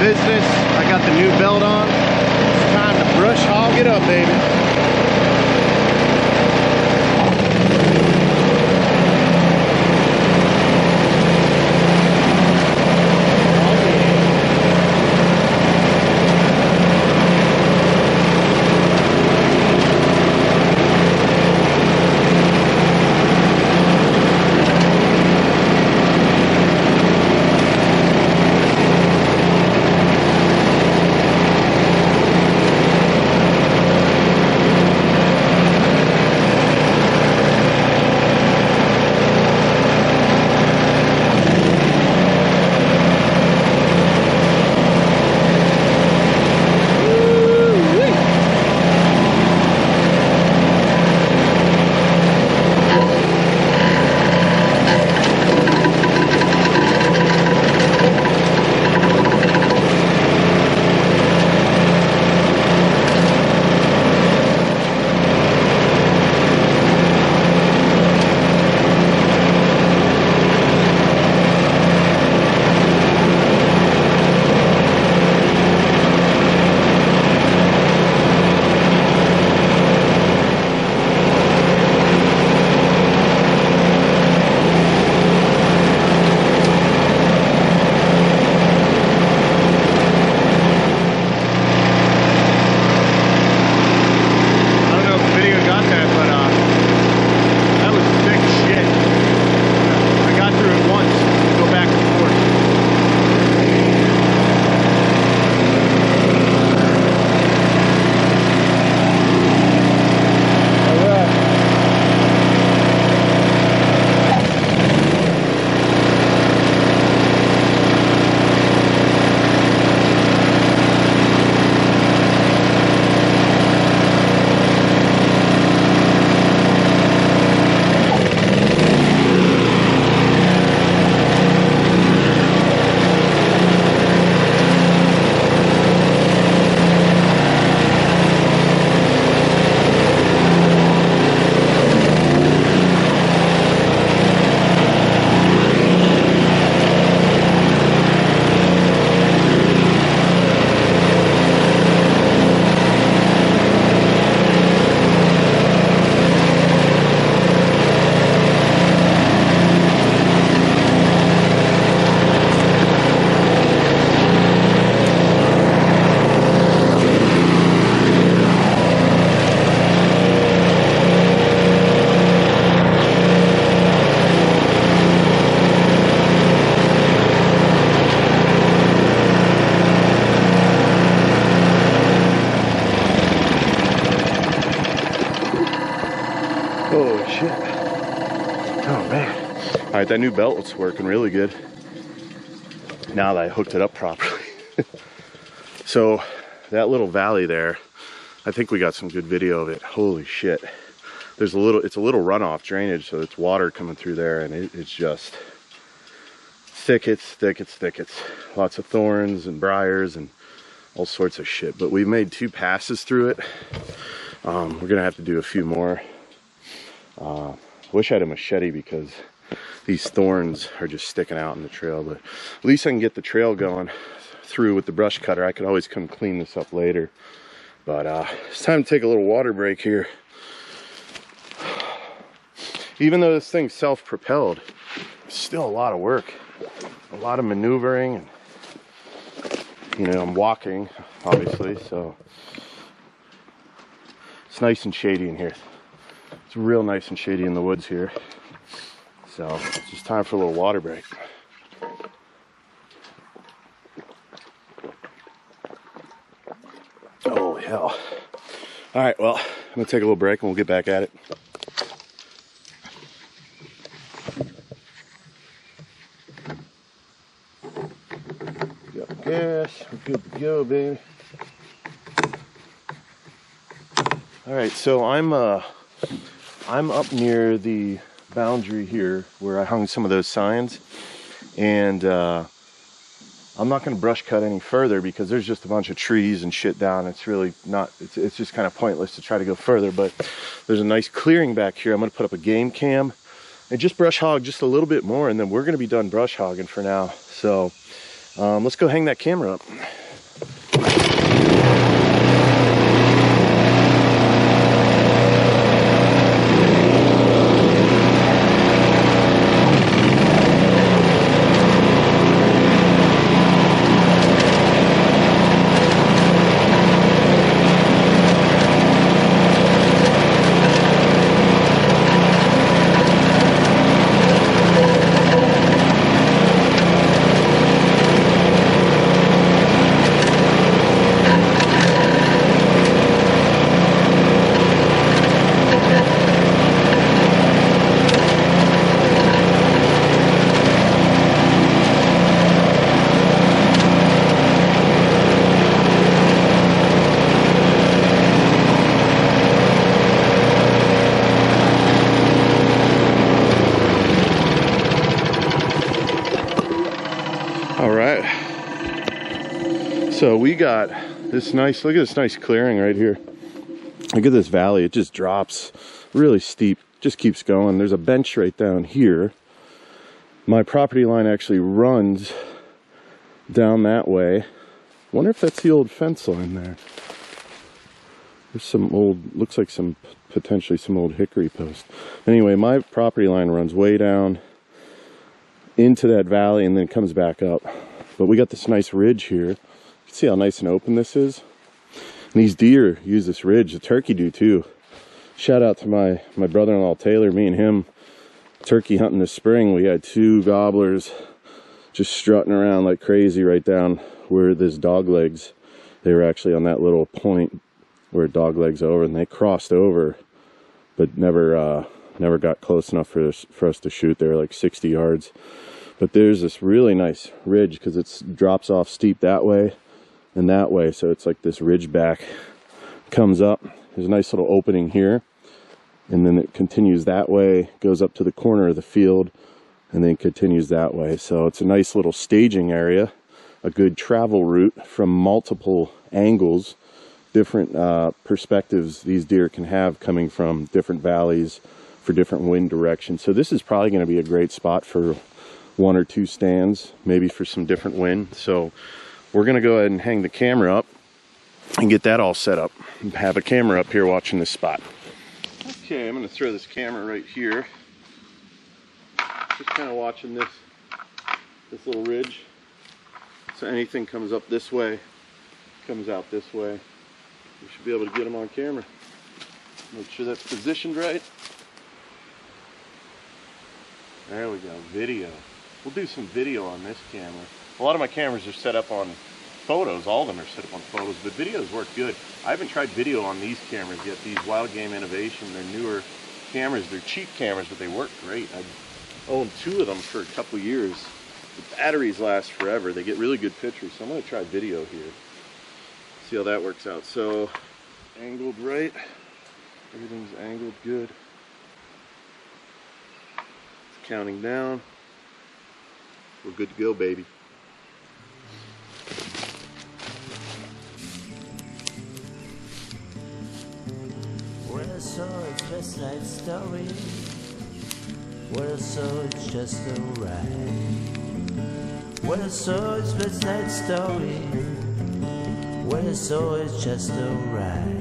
business. I got the new belt on. It's time to brush hog it up, baby. Oh shit. Oh man. All right, that new belt's working really good now that I hooked it up properly. So that little valley there, I think we got some good video of it. Holy shit. There's it's a little runoff drainage, so it's water coming through there, and it's just thickets. Lots of thorns and briars and all sorts of shit. But we made 2 passes through it. We're gonna have to do a few more. Wish I had a machete because these thorns are just sticking out in the trail, but at least I can get the trail going through with the brush cutter. I could always come clean this up later, but it's time to take a little water break here. Even though this thing's self-propelled, it's still a lot of work, a lot of maneuvering, and you know, I'm walking obviously, so it's nice and shady in here. It's real nice and shady in the woods here. So it's just time for a little water break. Holy hell. All right, well, I'm gonna take a little break and we'll get back at it. Got gas, we're good to go, baby. All right, so I'm up near the boundary here where I hung some of those signs, and I'm not going to brush cut any further because there's just a bunch of trees and shit down. It's really not, it's just kind of pointless to try to go further, but there's a nice clearing back here. I'm going to put up a game cam and just brush hog just a little bit more, and then we're going to be done brush hogging for now. So Let's go hang that camera up. All right, so we got this nice, look at this nice clearing right here. Look at this valley, it just drops really steep, just keeps going. There's a bench right down here. My property line actually runs down that way. Wonder if that's the old fence line there. There's some old, looks like some, potentially some old hickory post. Anyway, my property line runs way down into that valley and then it comes back up. But we got this nice ridge here. You can see how nice and open this is. And these deer use this ridge. The turkey do too. Shout out to my brother-in-law Taylor. Me and him turkey hunting this spring. We had 2 gobblers just strutting around like crazy right down where this dog legs. They were actually on that little point where dog legs over, and they crossed over, but never got close enough for us to shoot. They were like 60 yards. But there's this really nice ridge because it drops off steep that way and that way. So it's like this ridge back comes up. There's a nice little opening here. And then it continues that way, goes up to the corner of the field, and then continues that way. So it's a nice little staging area, a good travel route from multiple angles, different perspectives these deer can have coming from different valleys for different wind directions. So this is probably going to be a great spot for 1 or 2 stands, maybe for some different wind. So we're going to go ahead and hang the camera up and get that all set up. Have a camera up here watching this spot. Okay, I'm going to throw this camera right here. Just kind of watching this little ridge. So anything comes up this way, comes out this way. We should be able to get them on camera. Make sure that's positioned right. There we go, video. We'll do some video on this camera. A lot of my cameras are set up on photos. All of them are set up on photos, but videos work good. I haven't tried video on these cameras yet. These Wild Game Innovation, they're newer cameras. They're cheap cameras, but they work great. I've owned 2 of them for a couple years. The batteries last forever. They get really good pictures, so I'm going to try video here. See how that works out. So, angled right. Everything's angled good. It's counting down. We're good to go, baby. When I saw its best life story, when I saw it's just a ride. When I saw its best life story, when I saw it's just a ride.